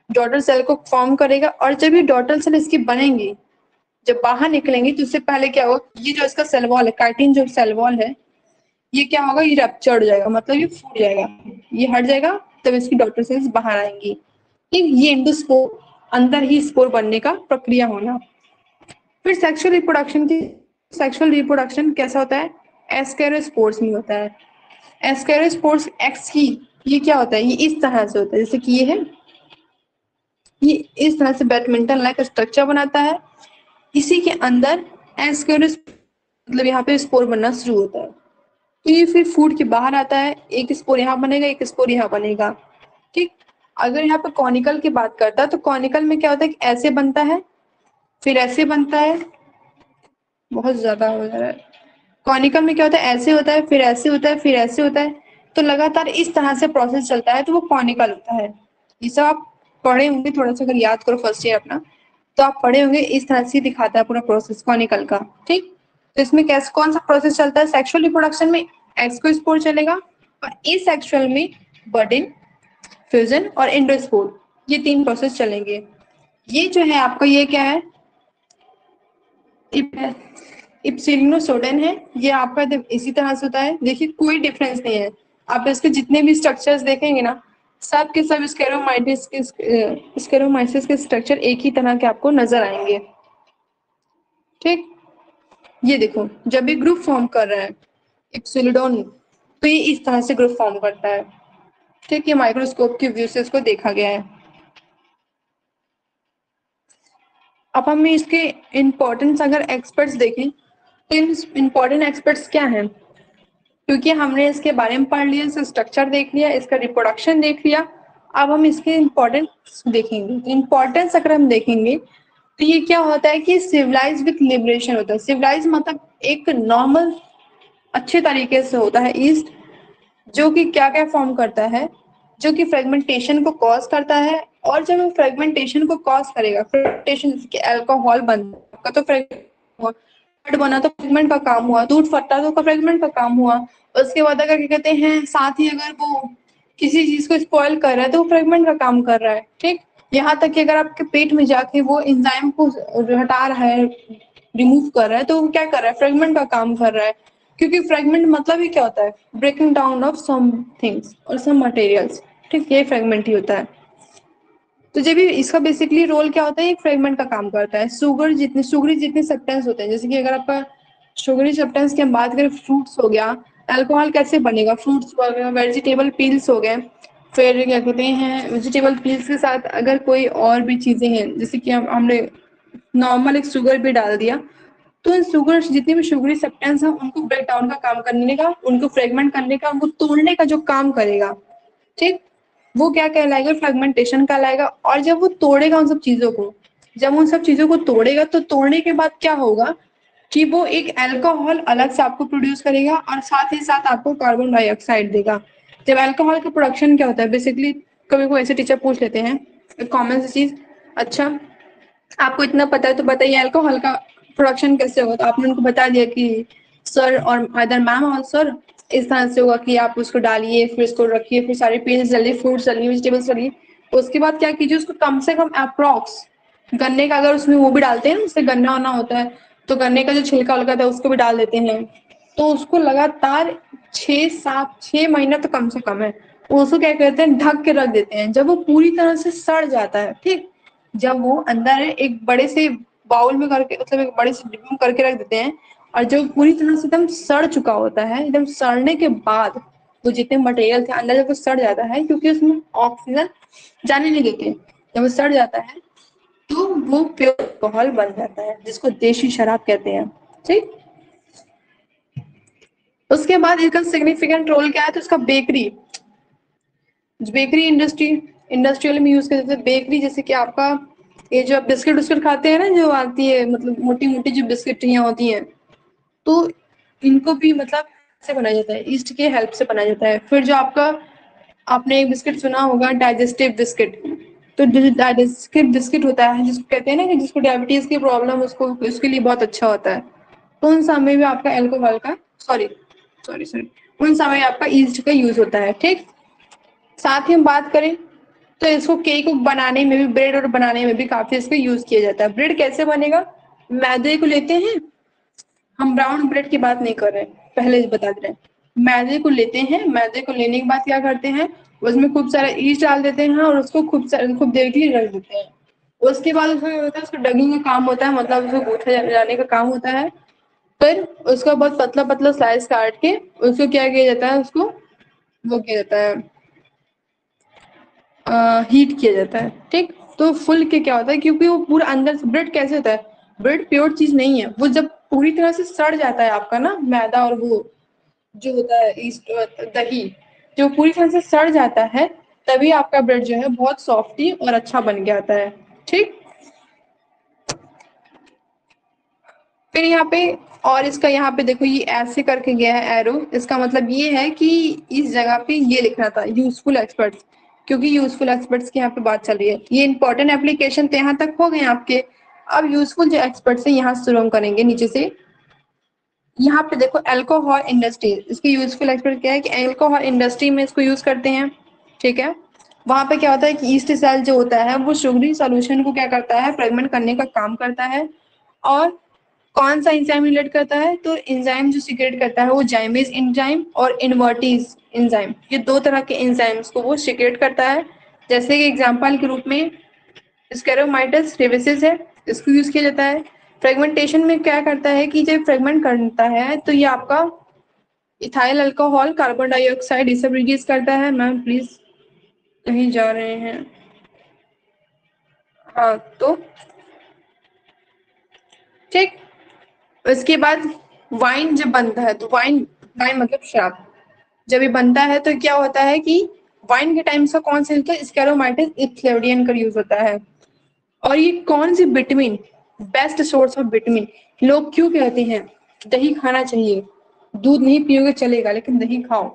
डॉटर सेल को फॉर्म करेगा। और जब ये डॉटर सेल इसकी बनेंगी, जब बाहर निकलेंगे तो उससे पहले क्या होगा, ये जो इसका सेल वॉल है, काइटिन जो सेल वॉल है, ये क्या होगा, ये रप्चर हो जाएगा, मतलब ये फूट जाएगा, ये हट जाएगा, तब इसकी डॉटर सेल्स बाहर आएंगी। ठीक, ये एंडोस्पोर, अंदर ही स्पोर बनने का प्रक्रिया होना। फिर सेक्सुअल रिप्रोडक्शन की, सेक्सुअल रिप्रोडक्शन कैसा होता है, एस्केरोस्पोर्स में होता है। एस्केरोस्पोर्स एक्स की, ये क्या होता है, ये इस तरह से होता है जैसे कि ये है, ये इस तरह से बैडमिंटन लाइक स्ट्रक्चर बनाता है। इसी के अंदर एस्केरोस, मतलब यहाँ पे स्पोर बनना शुरू होता है। तो ये फिर फूड के बाहर आता है, एक स्पोर यहाँ बनेगा, एक स्पोर यहाँ बनेगा। ठीक, अगर यहाँ पे कॉनिकल की बात करता है तो कॉनिकल में क्या होता है कि ऐसे बनता है, फिर ऐसे बनता है, बहुत ज्यादा हो जा रहा है। कॉनिकल में क्या होता है, ऐसे होता है, फिर ऐसे होता है, फिर ऐसे होता है, तो लगातार इस तरह से प्रोसेस चलता है, तो वो कॉनिकल होता है। ये सब आप पढ़े होंगे, थोड़ा सा अगर याद करो फर्स्ट ईयर अपना, तो आप पढ़े होंगे, इस तरह से दिखाता है पूरा प्रोसेस कॉनिकल का। ठीक, तो इसमें कैसे कौन सा प्रोसेस चलता है, सेक्सुअल रिप्रोडक्शन में एक्सोस्पोर चलेगा और एसेक्सुअल में बर्डिंग, फ्यूजन और एंडोस्पोर, ये तीन प्रोसेस चलेंगे। ये जो है आपका, ये क्या है, इप्सिलिनोसोडेन है, ये आपका इसी तरह से होता है। देखिए कोई डिफरेंस नहीं है, आप इसके जितने भी स्ट्रक्चर्स देखेंगे ना, सब के सब स्केरोमाइसिस के स्ट्रक्चर एक ही तरह के आपको नजर आएंगे। ठीक, ये देखो जब ये ग्रुप फॉर्म कर रहा है इप्सिलिडोन, तो ये इस तरह से ग्रुप फॉर्म करता है। ठीक, ये माइक्रोस्कोप के व्यू से इसको देखा गया है। अब हम इसके इम्पोर्टेंस अगर एक्सपर्ट्स देखें तो इम्पोर्टेंट एक्सपर्ट्स क्या हैं, क्योंकि हमने इसके बारे में पढ़ लिया, इसका स्ट्रक्चर देख लिया, इसका रिप्रोडक्शन देख लिया, अब हम इसके इम्पोर्टेंस देखेंगे। तो इम्पोर्टेंस अगर हम देखेंगे तो ये क्या होता है कि सिविलाइज विथ लिबरेशन होता है। सिविलाइज मतलब एक नॉर्मल अच्छे तरीके से होता है ईस्ट, जो कि क्या क्या फॉर्म करता है, जो कि फ्रेगमेंटेशन को कॉज करता है। और जब वो फ्रेगमेंटेशन को कॉज करेगा, फ्रेगमेंटेशन जैसे कि अल्कोहल बनता तो फ्रेगमेंट बना तो फ्रेगमेंट का काम हुआ, दूध फटता तो फ्रेगमेंट का काम हुआ। उसके बाद अगर क्या कहते हैं, साथ ही अगर वो किसी चीज को स्पॉइल कर रहा है तो वो फ्रेगमेंट का काम कर रहा है। ठीक, यहाँ तक कि अगर आपके पेट में जाके वो एंजाइम को हटा रहा है, रिमूव कर रहा है, तो वो क्या कर रहा है, फ्रेगमेंट का काम कर रहा है। क्योंकि फ्रेगमेंट मतलब ही क्या होता है, breaking down of some things और सम मटेरियल्स। ठीक, ये फ्रेगमेंट ही होता है। तो जब भी इसका बेसिकली रोल क्या होता है, एक फ्रेगमेंट का काम करता है। शुगरी जितने सब्सटेंस होते हैं, जैसे कि अगर आपका शुगरी सब्सटेंस की हम बात करें, फ्रूट्स हो गया, अल्कोहल कैसे बनेगा, फ्रूट्स हो गया, वेजिटेबल पील्स हो गए, फिर क्या कहते हैं वेजिटेबल पील्स के साथ अगर कोई और भी चीजें हैं, जैसे कि हमने नॉर्मल एक शुगर भी डाल दिया, तो इन शुगर जितने भी शुगरी सब्सटेंस हैं उनको ब्रेक डाउन का काम करने का, उनको फ्रेगमेंट करने का, उनको तोड़ने का जो काम करेगा, ठीक, वो क्या कहलाएगा, फ्रेगमेंटेशन कहलाएगा। और जब वो तोड़ेगा उन सब चीजों को, जब उन सब चीजों को तोड़ेगा तो तोड़ने के बाद क्या होगा कि वो एक अल्कोहल अलग से आपको प्रोड्यूस करेगा और साथ ही साथ आपको कार्बन डाइऑक्साइड देगा। जब अल्कोहल का प्रोडक्शन क्या होता है बेसिकली, कभी कोई ऐसे टीचर पूछ लेते हैं एक कॉमन सी चीज, अच्छा आपको इतना पता है तो बताइए अल्कोहल का प्रोडक्शन कैसे होगा, तो आपने उनको बता दिया कि सर और अदर मैम और सर इस तरह से होगा कि आप उसको डालिए फिर इसको रखिए फिर सारे पेज डालिए फ्रूट्स डालिए वेजिटेबल्स डालिए, उसके बाद क्या कीजिए उसको कम से कम अप्रॉक्स गन्ने का अगर उसमें वो भी डालते हैं उससे गन्ना वन्ना होता है तो गन्ने का जो छिलका उलका था उसको भी डाल देते हैं, तो उसको लगातार 6 महीना तो कम से कम है उसको क्या करते हैं ढक के रख देते हैं। जब वो पूरी तरह से सड़ जाता है, ठीक, जब वो अंदर एक बड़े से बाउल में करके मतलब एक बड़े से डिब्बे में करके रख देते हैं और जब पूरी तरह से एकदम सड़ चुका होता है, एकदम सड़ने के बाद वो जितने मटेरियल थे अंदर जब वो सड़ जाता है क्योंकि उसमें ऑक्सीजन जाने नहीं देते, जब वो सड़ जाता है तो वो प्योर अल्कोहल बन जाता है जिसको देशी शराब कहते हैं। ठीक, उसके बाद इसका सिग्निफिकेंट रोल क्या है तो इसका बेकरी बेकरी इंडस्ट्रियल में यूज करते हैं बेकरी, जैसे कि आपका ये जो आप बिस्किट उस्किट खाते हैं ना जो आती है मतलब मोटी मोटी जो बिस्किटियाँ होती हैं तो इनको भी मतलब से बनाया जाता है ईस्ट के हेल्प से बनाया जाता है। फिर जो आपका आपने एक बिस्किट सुना होगा डाइजेस्टिव बिस्किट, तो जो डाइजेस्टिव बिस्किट होता है जिसको कहते हैं ना कि जिसको डायबिटीज की प्रॉब्लम उसको उसके लिए बहुत अच्छा होता है, तो उन समय में आपका एल्कोहल का सॉरी सॉरी सॉरी उन समय आपका ईस्ट का यूज होता है। ठीक, साथ ही हम बात करें तो इसको केक बनाने में भी ब्रेड और बनाने में भी काफी इसका यूज किया जाता है। ब्रेड कैसे बनेगा, मैदे को लेते हैं, हम ब्राउन ब्रेड की बात नहीं कर रहे हैं पहले बता दे रहे हैं, मैदे को लेते हैं, मैदे को लेने के बाद क्या करते हैं उसमें खूब सारा ईस्ट डाल देते हैं और उसको खूब देर के लिए रख देते हैं। उसके बाद उसमें होता है उसको डगिंग का काम होता है, मतलब उसको गूंथा जाने का काम होता है। फिर उसका बहुत पतला पतला स्लाइस काट के उसको क्या किया जाता है उसको वो किया जाता है हीट किया जाता है। ठीक, तो फुल के क्या होता है क्योंकि वो पूरा अंदर से ब्रेड कैसे होता है, ब्रेड प्योर चीज नहीं है, वो जब पूरी तरह से सड़ जाता है आपका ना मैदा और वो जो होता है ईस्ट दही जो पूरी तरह से सड़ जाता है तभी आपका ब्रेड जो है बहुत सॉफ्टी और अच्छा बन के आता है। ठीक, फिर यहाँ पे और इसका यहाँ पे देखो ये ऐसे करके गया है एरो, इसका मतलब ये है कि इस जगह पे ये लिखना था यूजफुल एक्सपर्ट्स, क्योंकि यूजफुल एक्सपर्ट्स की यहाँ पे बात चल रही है। ये इंपॉर्टेंट एप्लीकेशन तो यहाँ तक हो गए आपके। अब यूजफुल जो एक्सपर्ट्स है यहाँ से शुरू हम करेंगे नीचे से। यहाँ पे देखो अल्कोहल इंडस्ट्री, इसकी यूजफुल एक्सपर्ट क्या है कि अल्कोहल इंडस्ट्री में इसको यूज करते हैं। ठीक है, वहां पे क्या होता है कि ईस्ट सेल जो होता है वो शुगरी सॉल्यूशन को क्या करता है फ्रेगमेंट करने का काम करता है। और कौन सा एंजाइम रिलेट करता है तो एंजाइम जो सीक्रेट करता है वो जाइमेज एंजाइम और इन्वर्टीज एंजाइम, ये दो तरह के एंजाइम्स को वो सीक्रेट करता है। जैसे कि एग्जांपल के रूप में स्केरोमाइटस रेविसिस है, इसको यूज किया जाता है। फ्रेगमेंटेशन में क्या करता है कि जब फ्रेगमेंट करता है तो ये आपका इथाइल अल्कोहल कार्बन डाइऑक्साइड ये सब रिलीज करता है। मैम प्लीज कहीं जा रहे हैं, हाँ तो ठीक। उसके बाद वाइन जब बनता है तो वाइन वाइन मतलब शराब जब ये बनता है तो क्या होता है कि वाइन के टाइम से कौन सा होता है स्केरोमाइटिस इथ्लेडियन का यूज होता है। और ये कौन सी vitamin best source of vitamin, लोग क्यों कहते हैं दही खाना चाहिए, दूध नहीं पियोगे चलेगा लेकिन दही खाओ,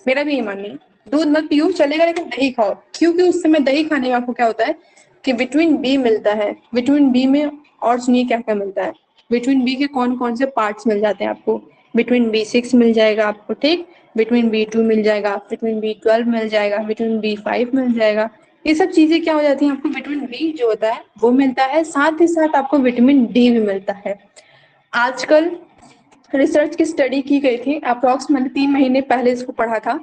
मेरा भी ये मानना है दूध मत पियो चलेगा लेकिन दही खाओ, क्योंकि उस समय दही खाने में आपको क्या होता है कि विटामिन बी मिलता है। विटामिन बी में और सुनिए क्या क्या मिलता है, विटामिन बी के कौन कौन से पार्ट्स मिल जाते हैं आपको, विटामिन B6 मिल जाएगा आपको, ठीक, विटामिन B2 मिल जाएगा, विटामिन B12 मिल जाएगा, विटामिन B5 मिल जाएगा। ये सब चीजें क्या हो जाती हैं आपको विटामिन बी जो होता है वो मिलता है, साथ ही साथ आपको विटामिन डी भी मिलता है। आजकल रिसर्च की स्टडी की गई थी अप्रोक्सीमेटली 3 महीने पहले इसको पढ़ा था,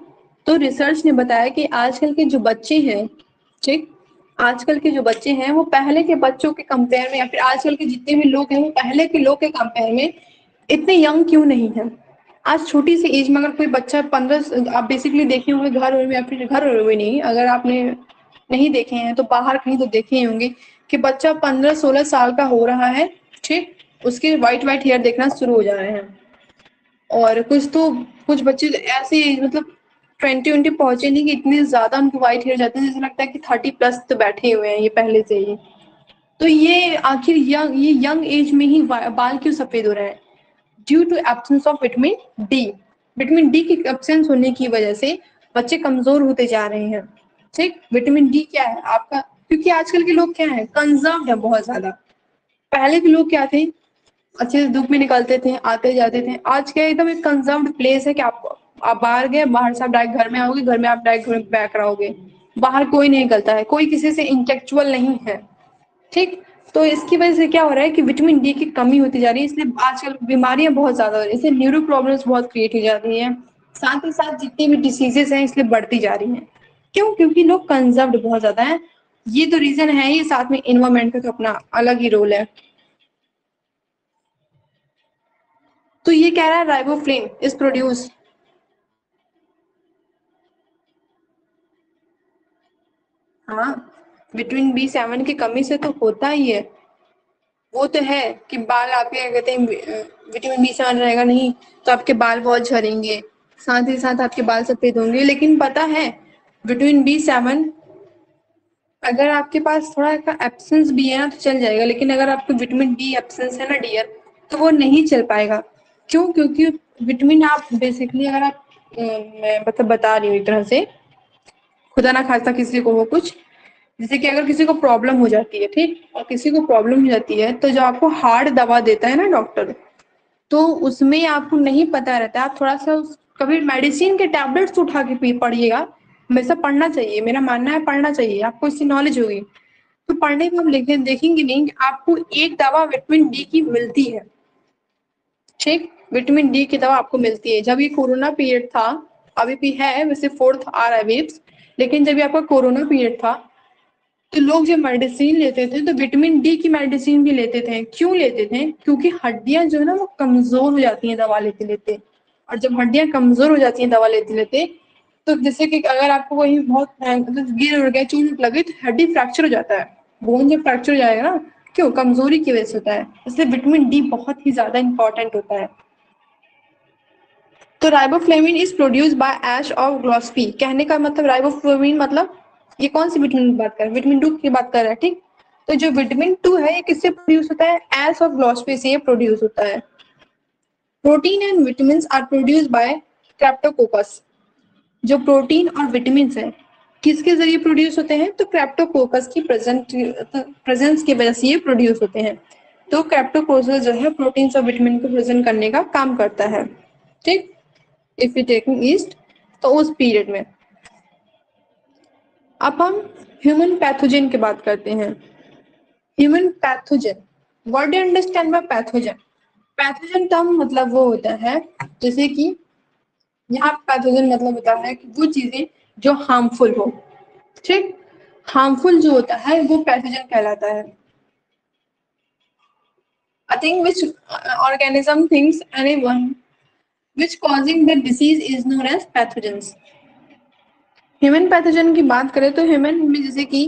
तो रिसर्च ने बताया कि आजकल के जो बच्चे हैं, ठीक, आजकल के जो बच्चे हैं वो पहले के बच्चों के कंपेयर में या फिर आजकल के जितने भी लोग हैं वो पहले के लोग के कंपेयर में इतने यंग क्यों नहीं है। आज छोटी सी एज में अगर कोई बच्चा 15 आप बेसिकली देखे होंगे घर में या फिर घर में नहीं, अगर आपने नहीं देखे हैं तो बाहर कहीं तो देखे ही होंगे कि बच्चा 15-16 साल का हो रहा है, ठीक, उसके व्हाइट व्हाइट हेयर देखना शुरू हो जा रहे हैं। और कुछ बच्चे ऐसे मतलब 20 पहुंचे नहीं कि इतने ज्यादा उनको व्हाइट हेयर जाते हैं जैसे लगता है कि 30+ तो बैठे हुए हैं ये पहले से ही। तो ये आखिर ये यंग एज में ही बाल क्यों सफेद हो रहे हैं? Due to absence of vitamin D. Vitamin D की एब्सेंस होने की वजह से बच्चे कमजोर होते जा रहे हैं। ठीक, विटामिन डी क्या है आपका, क्योंकि आजकल के लोग क्या है, कंजर्व्ड है बहुत ज्यादा। पहले के लोग क्या थे, अच्छे से धूप में निकलते थे, आते जाते थे। आज क्या एकदम एक कंजर्व्ड प्लेस है कि आप बाहर गए, बाहर से आप डायरेक्ट घर में आओगे, घर में आप डायरेक्ट घर में बैक रहोगे, बाहर कोई नहीं निकलता है, कोई किसी से इंटेलेक्चुअल नहीं है। ठीक, तो इसकी वजह से क्या हो रहा है कि विटामिन डी की कमी होती जा रही है, इसलिए आजकल बीमारियां बहुत ज्यादा हो रही है, इससे न्यूरो प्रॉब्लम्स बहुत क्रिएट हो जाती हैं। साथ ही साथ जितनी भी डिसीजेस हैं इसलिए बढ़ती जा रही हैं। क्यों? क्योंकि लोग कंजर्व्ड बहुत ज्यादा है। ये तो रीजन है ही, साथ में इन्वायरमेंट का तो अपना अलग ही रोल है। तो ये कह रहा है राइबोफ्लेविन इज प्रोड्यूस, हाँ, विटामिन बी 7 की कमी से तो होता ही है। वो तो है कि बाल आपके क्या कहते हैं, विटामिन बी 7 रहेगा नहीं तो आपके बाल बहुत झड़ेंगे, साथ ही साथ आपके बाल सफेद होंगे। लेकिन पता है विटामिन बी 7 अगर आपके पास थोड़ा का एब्सेंस भी है ना तो चल जाएगा, लेकिन अगर आपको विटामिन डी एब्सेंस है ना डियर, तो वो नहीं चल पाएगा। क्यों? क्योंकि विटामिन आप बेसिकली अगर आप मैं मतलब बता रही हूँ एक तरह से, खुदा ना खास्ता किसी को हो कुछ, जैसे कि अगर किसी को प्रॉब्लम हो जाती है, ठीक, और किसी को प्रॉब्लम हो जाती है तो जो आपको हार्ड दवा देता है ना डॉक्टर, तो उसमें आपको नहीं पता रहता, आप थोड़ा सा कभी मेडिसिन के टैबलेट्स उठा के पी पढ़िएगा। हमेशा पढ़ना चाहिए, मेरा मानना है पढ़ना चाहिए, आपको इससे नॉलेज होगी। तो पढ़ने में हम लिखे देखेंगे नहीं कि आपको एक दवा विटामिन डी की मिलती है। ठीक, विटामिन डी की दवा आपको मिलती है। जब ये कोरोना पीरियड था, अभी भी है वैसे, फोर्थ आ रहा है वेव्स, लेकिन जब ये आपका कोरोना पीरियड था तो लोग जब मेडिसिन लेते थे तो विटामिन डी की मेडिसिन भी लेते थे। क्यों लेते थे? क्योंकि हड्डियां जो है ना वो कमजोर हो जाती हैं दवा लेते लेते, और जब हड्डियां कमजोर हो जाती हैं दवा लेते लेते, तो जैसे कि अगर आपको कहीं बहुत मतलब गिर उड़ गया, चोट लगी, तो हड्डी फ्रैक्चर हो जाता है। बोन जब फ्रैक्चर हो जाएगा ना, क्यों? कमजोरी की वजह से होता है। इसलिए विटामिन डी बहुत ही ज्यादा इंपॉर्टेंट होता है। तो riboflavin is produce by ash of gossypii. कहने का मतलब राइबोफ्लेविन मतलब ये कौन सी विटामिन की बात कर रहे हैं? विटामिन 2 की बात कर रहे हैं। ठीक, तो जो विटामिन 2 है ये किससे प्रोड्यूस होता है? एश ऑफ ग्लॉस्पी से ये प्रोड्यूस होता है। Protein and vitamin are produce by cryptococcus. जो प्रोटीन और विटामिन है किसके जरिए प्रोड्यूस होते हैं? तो क्रेप्टोकोकस की प्रेजेंस की वजह से ये प्रोड्यूस होते हैं। तो क्रेप्टोकोकस जो है प्रोटीन और विटामिन को प्रेजेंट करने का काम करता है। ठीक, इफ यू टेकिंग ईस्ट, तो उस पीरियड में। अब हम ह्यूमन पैथोजन की बात करते हैं। Human pathogen, what do you understand by pathogen? Pathogen term मतलब वो होता है, जैसे कि यहाँ पैथोजन मतलब होता है कि वो चीजें जो हार्मफुल हो। ठीक, हार्मफुल जो होता है वो पैथोजन कहलाता है। I think which organism thinks anyone which causing the disease is known as pathogens. Human pathogen की बात करें तो ह्यूमन में जैसे कि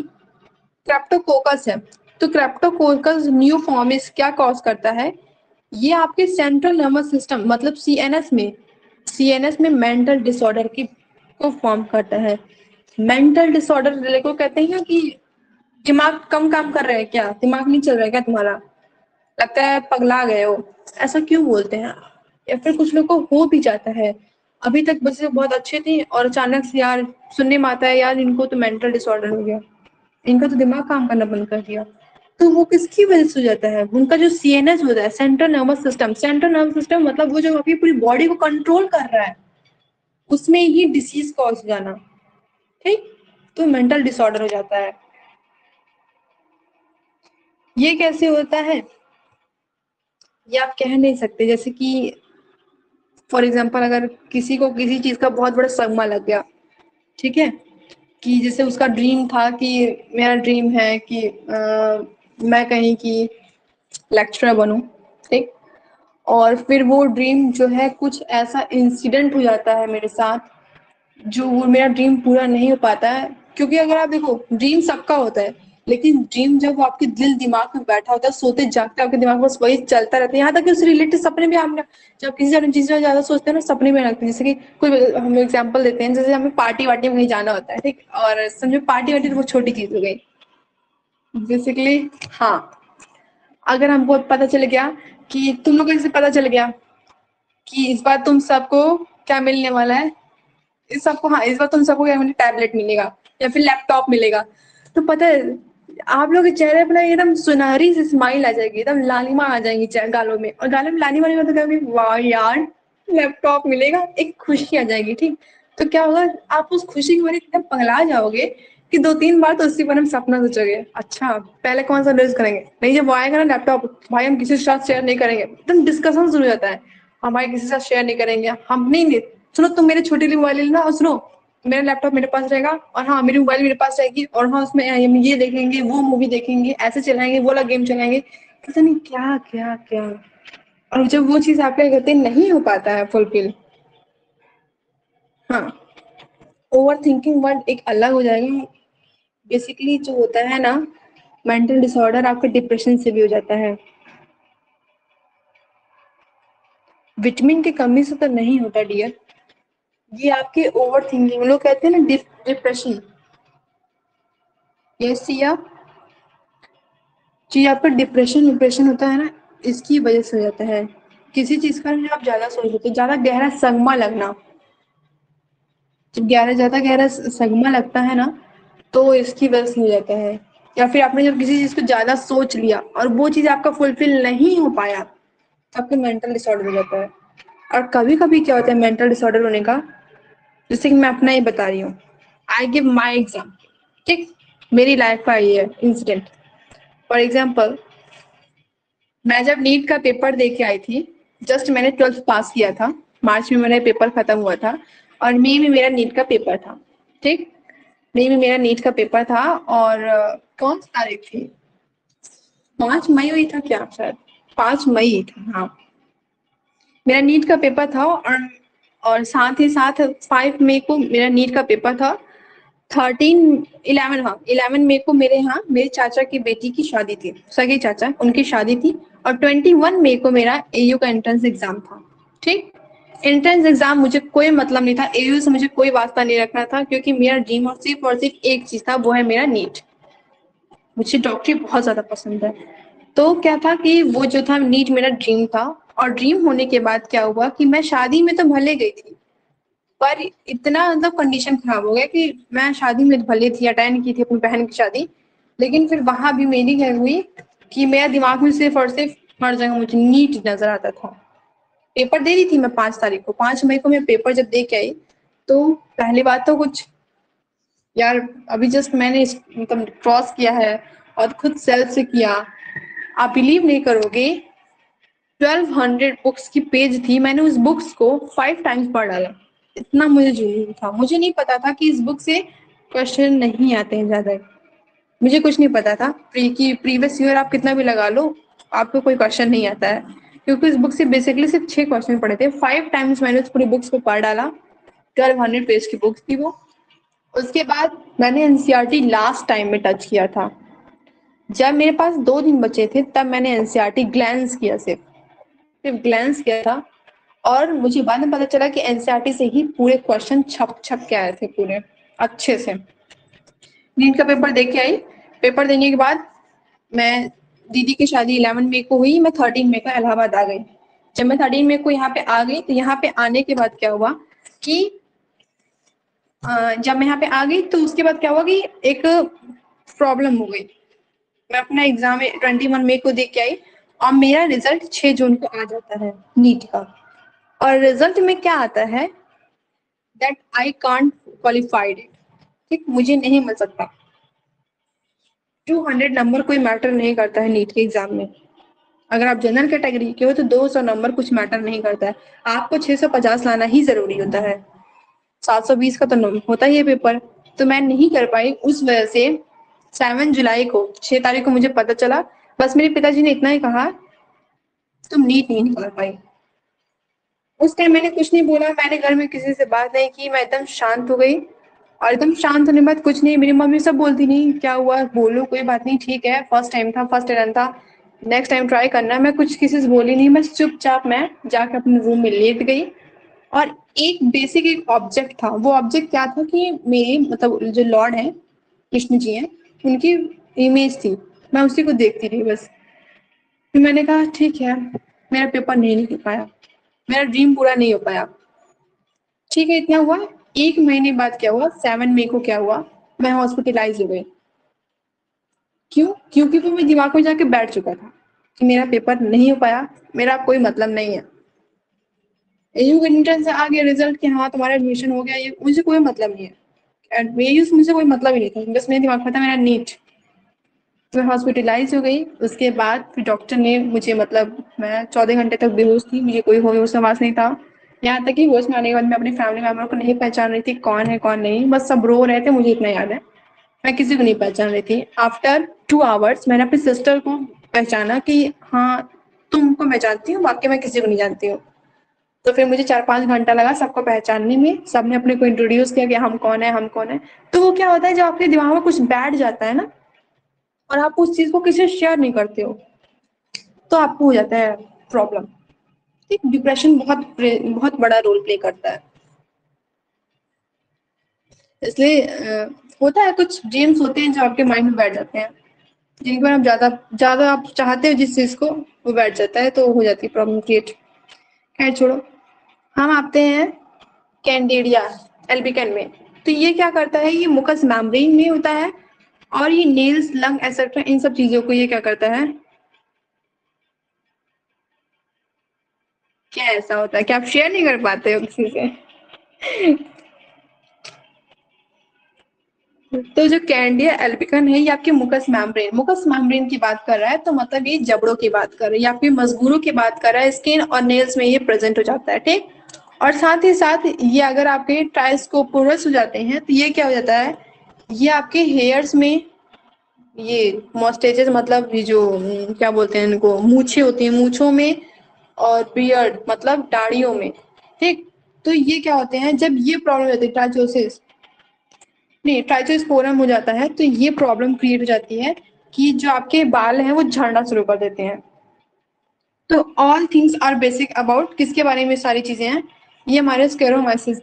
क्रेप्टोकोकस है, तो क्रेप्टोकोकस न्यू फॉर्मिस क्या कॉज करता है? ये आपके सेंट्रल नर्वस सिस्टम मतलब सीएनएस में मेंटल डिसऑर्डर की को फॉर्म करता है। मेंटल डिसऑर्डर को कहते हैं कि दिमाग कम काम कर रहा है क्या, दिमाग नहीं चल रहा है क्या तुम्हारा, लगता है पगला गए हो, ऐसा क्यों बोलते हैं? या फिर कुछ लोग को हो भी जाता है, अभी तक बच्चे बहुत अच्छे थे और अचानक से यार सुनने में आता है यार इनको तो मेंटल डिसऑर्डर हो गया, इनका तो दिमाग काम करना बंद कर दिया। तो वो किसकी वजह से हो जाता है? उनका जो सीएनएस होता है, सेंट्रल नर्वस सिस्टम मतलब वो जो आपकी पूरी बॉडी को कंट्रोल कर रहा है, उसमें ही डिसीज कॉज हो जाना। ठीक, तो मेंटल डिसऑर्डर हो जाता है। ये कैसे होता है ये आप कह नहीं सकते। जैसे कि फॉर एग्जाम्पल अगर किसी को किसी चीज का बहुत बड़ा सदमा लग गया, ठीक है, कि जैसे उसका ड्रीम था कि मेरा ड्रीम है कि मैं कहीं की लेक्चरर बनूं, ठीक, और फिर वो ड्रीम जो है कुछ ऐसा इंसिडेंट हो जाता है मेरे साथ जो वो मेरा ड्रीम पूरा नहीं हो पाता है। क्योंकि अगर आप देखो ड्रीम सबका होता है, लेकिन ड्रीम जब वो आपके दिल दिमाग में बैठा होता है, सोते जागते आपके दिमाग में बस वही चलता रहता है, यहाँ तक कि उससे रिलेटेड सपने भी हम जब किसी चीज में ज्यादा सोचते हैं ना सपने में लगते हैं। जैसे कि कोई हम एग्जाम्पल देते हैं, जैसे हमें पार्टी वार्टी में कहीं जाना होता है, ठीक, और समझो पार्टी वार्टी तो बहुत छोटी चीज हो गई, बेसिकली हाँ, अगर हमको पता चल गया कि तुम लोगों को जैसे पता चल गया कि इस बार तुम सबको क्या मिलने वाला है, इस सबको, हाँ इस बार तुम सबको क्या मिलेगा, टैबलेट मिलेगा या फिर लैपटॉप मिलेगा, तो पता है आप लोग के चेहरे पर ना एकदम सुनहरी सी स्माइल आ जाएगी, एकदम लालिमा आ जाएंगी गालों में, और गालों में लालिमा नहीं मतलब कहोगे वाह यार लैपटॉप मिलेगा, एक खुशी आ जाएगी। ठीक, तो क्या होगा, आप उस खुशी की वजह से इतना पगला जाओगे कि 2-3 बार तो उसी बारे में सपना सोचोगे, अच्छा पहले कौन सा यूज करेंगे, नहीं जब वो आएगा ना लैपटॉप, भाई हम किसी के साथ शेयर नहीं करेंगे, एकदम डिस्कशन शुरू हो जाता है, हम भाई किसी के साथ शेयर नहीं करेंगे, हम नहीं, सुनो तुम मेरे छोटे वाली मोबाइल लेना, और सुनो मेरा लैपटॉप मेरे पास रहेगा, और हाँ मेरी मोबाइल मेरे पास रहेगी, और हाँ उसमें हम ये देखेंगे, वो मूवी देखेंगे, ऐसे चलाएंगे, वो वाला गेम चलाएंगे, पता नहीं क्या क्या क्या। और जब वो चीज आपके करते नहीं हो पाता है फुलफिल, हाँ, ओवर थिंकिंग वर्ड एक अलग हो जाएगा। बेसिकली जो होता है ना, मेंटल डिसऑर्डर आपके डिप्रेशन से भी हो जाता है, विटामिन की कमी से तो नहीं होता डियर, ये आपके ओवर थिंकिंग, लोग कहते हैं ना डिप्रेशन, ये सिया जी आपका डिप्रेशन डिप्रेशन होता है ना, इसकी वजह से हो जाता है, किसी चीज का जब आप ज्यादा सोच लेते हो, ज्यादा गहरा सदमा लगना, जब ज्यादा गहरा सदमा लगता है ना, तो इसकी वजह से हो जाता है, या फिर आपने जब किसी चीज को ज्यादा सोच लिया और वो चीज आपका फुलफिल नहीं हो पाया, तो आपको मेंटल डिसऑर्डर हो जाता है। और कभी कभी क्या होता है मेंटल डिसऑर्डर होने का, जैसे कि मैं अपना ही बता रही हूँ, आई गिव माई एग्जाम, ठीक, मेरी लाइफ का ये इंसिडेंट, फॉर एग्जाम्पल मैं जब नीट का पेपर दे के आई थी, जस्ट मैंने 12th पास किया था, मार्च में मेरा पेपर खत्म हुआ था, और मई में मेरा नीट का पेपर था, ठीक, मई में मेरा नीट का पेपर था, और कौन सी तारीख थी, 5 मई हुई था क्या शायद, 5 मई था हाँ, मेरा नीट का पेपर था, और साथ ही साथ 5 मई को मेरा नीट का पेपर था, 11 मई को मेरे यहाँ मेरे चाचा की बेटी की शादी थी, सगे चाचा उनकी शादी थी, और 21 मई को मेरा एयू का एंट्रेंस एग्जाम था, ठीक, एंट्रेंस एग्जाम मुझे कोई मतलब नहीं था, एयू से मुझे कोई वास्ता नहीं रखना था, क्योंकि मेरा ड्रीम और सिर्फ एक चीज था, वो है मेरा नीट, मुझे डॉक्टरी बहुत ज्यादा पसंद है। तो क्या था कि वो जो था नीट मेरा ड्रीम था, और ड्रीम होने के बाद क्या हुआ कि मैं शादी में तो भले गई थी, पर इतना मतलब कंडीशन खराब हो गया कि मैं शादी में भले थी, अटेंड की थी अपनी बहन की शादी, लेकिन फिर वहां भी मेरी क्या हुई कि मेरा दिमाग में सिर्फ और सिर्फ हर जगह मुझे नीट नजर आता था। पेपर दे रही थी मैं 5 तारीख को, 5 मई को मैं पेपर जब दे के आई, तो पहली बात तो कुछ यार, अभी जस्ट मैंने मतलब क्रॉस किया है, और खुद सेल्फ से किया, आप बिलीव नहीं करोगे, 1200 बुक्स की पेज थी, मैंने उस बुक्स को 5 टाइम्स पढ़ डाला, इतना मुझे जुनून था, मुझे नहीं पता था कि इस बुक से क्वेश्चन नहीं आते हैं ज्यादा, मुझे कुछ नहीं पता था कि प्रीवियस ईयर आप कितना भी लगा लो, आपको कोई क्वेश्चन नहीं आता है, क्योंकि इस बुक से बेसिकली सिर्फ 6 क्वेश्चन पढ़े थे, 5 टाइम्स मैंने उस पूरी बुक्स को पढ़ डाला, 1200 पेज की बुक्स थी वो। उसके बाद मैंने एनसीईआरटी लास्ट टाइम में टच किया था, जब मेरे पास 2 दिन बचे थे, तब मैंने एनसीईआरटी ग्लैंस किया, सिर्फ ग्लैंस किया था, और मुझे बाद में पता चला कि एनसीईआरटी से ही पूरे क्वेश्चन छप छप के आए थे पूरे अच्छे से। नीट का पेपर दे के आई, पेपर देने के बाद मैं, दीदी की शादी 11 मई को हुई, मैं 13 मई को इलाहाबाद आ गई, जब मैं 13 मई को यहाँ पे आ गई, तो यहाँ पे आने के बाद क्या हुआ कि जब मैं यहाँ पे आ गई, तो उसके बाद क्या हुआ कि एक प्रॉब्लम हो गई, मैं अपना एग्जाम 21 मई को दे के आई, और मेरा रिजल्ट 6 जून को आ जाता है नीट का, और रिजल्ट में क्या आता है that I can't qualified it, ठीक, मुझे नहीं मिल सकता, 200 नंबर कोई मैटर नहीं करता है नीट के एग्जाम में, अगर आप जनरल कैटेगरी के हो तो 200 नंबर कुछ मैटर नहीं करता है, आपको 650 लाना ही जरूरी होता है, 720 का तो होता ही है पेपर, तो मैं नहीं कर पाई, उस वजह से 7 जुलाई को, 6 तारीख को मुझे पता चला, बस मेरे पिताजी ने इतना ही कहा तुम नीट नहीं निकाल पाई, उस टाइम मैंने कुछ नहीं बोला, मैंने घर में किसी से बात नहीं की, मैं एकदम शांत हो गई, और एकदम शांत होने के बाद कुछ नहीं, मेरी मम्मी सब बोलती नहीं क्या हुआ, बोलो कोई बात नहीं, ठीक है, फर्स्ट टाइम था, फर्स्ट अटेम्प्ट था, नेक्स्ट टाइम ट्राई करना, मैं कुछ किसी से बोली नहीं, बस चुपचाप मैं जाकर अपने रूम में लेट गई, और एक बेसिक एक ऑब्जेक्ट था, वो ऑब्जेक्ट क्या था कि मेरे मतलब जो लॉर्ड है, कृष्ण जी हैं, उनकी इमेज थी, मैं उसी को देखती रही बस। फिर मैंने कहा ठीक है, मेरा पेपर नहीं निकल पाया, मेरा ड्रीम पूरा नहीं हो पाया। ठीक है, इतना हुआ। 1 महीने बाद क्या हुआ, 7 मई को क्या हुआ, मैं हॉस्पिटलाइज हो गई। क्यों? क्योंकि वो मेरे दिमाग में जाके बैठ चुका था कि मेरा पेपर नहीं हो पाया, मेरा कोई मतलब नहीं है। एयू से आ गया रिजल्ट कि हाँ तुम्हारा एडमिशन हो गया, ये मुझे कोई मतलब नहीं है। एयू से मुझे कोई मतलब ही नहीं था, बस मेरे दिमाग में था मेरा नीट। मैं हॉस्पिटलाइज हो गई। उसके बाद फिर डॉक्टर ने मुझे, मतलब मैं 14 घंटे तक बेहोश थी, मुझे कोई होश हवास नहीं था। यहाँ तक कि होश में आने के बाद मैं अपने फैमिली मेम्बर को नहीं पहचान रही थी कौन है कौन नहीं, बस सब रो रहे थे, मुझे इतना याद है। मैं किसी को नहीं पहचान रही थी। आफ्टर 2 आवर्स मैंने अपनी सिस्टर को पहचाना कि हाँ तुमको मैं जानती हूँ, बाकी मैं किसी को नहीं जानती हूँ। तो फिर मुझे 4-5 घंटा लगा सबको पहचानने में। सबने अपने को इंट्रोड्यूस किया कि हम कौन है, हम कौन है। तो वो क्या होता है, जब आपके दिमाग में कुछ बैठ जाता है ना, और आप उस चीज को किसी से शेयर नहीं करते हो, तो आपको हो जाता है प्रॉब्लम। ठीक, डिप्रेशन बहुत बहुत बड़ा रोल प्ले करता है। इसलिए होता है, कुछ ड्रीम्स होते हैं जो आपके माइंड में बैठ जाते हैं, जिनके बारे में ज्यादा ज्यादा आप चाहते हो जिस चीज को, वो बैठ जाता है, तो हो जाती है प्रॉब्लम क्रिएट। खैर छोड़ो, हम आते हैं कैंडिडिया एल्बिकन में। तो ये क्या करता है, ये मुकस मेम्ब्रेन में होता है, और ये नेल्स, लंग एक्सेट्रा, इन सब चीजों को ये क्या करता है। क्या ऐसा होता है कि आप शेयर नहीं कर पाते हो किसी से? तो जो कैंडिया एल्बिकन है, ये आपके मुकस मेम्ब्रेन की बात कर रहा है, तो मतलब ये जबड़ों की बात कर रहा है, ये आपके मजगूरों की बात कर रहा है, स्किन और नेल्स में ये प्रेजेंट हो जाता है। ठीक, और साथ ही साथ ये अगर आपके ट्राइस्कोपोरस हो जाते हैं, तो ये क्या हो जाता है, ये आपके हेयर्स में, ये मॉस्टेजेस, मतलब ये जो क्या बोलते हैं इनको, मूछे होती हैं, मूछों में, और बियर्ड मतलब दाढ़ियों में। ठीक, तो ये क्या होते हैं, जब ये प्रॉब्लम होती है ट्राइचोसिस, नहीं ट्राइचोस्पोरम हो जाता है, तो ये प्रॉब्लम क्रिएट हो जाती है कि जो आपके बाल हैं वो झड़ना शुरू कर देते हैं। तो all things are basic about किसके बारे में सारी चीजें हैं, ये हमारे स्क्लेरोमाइसिस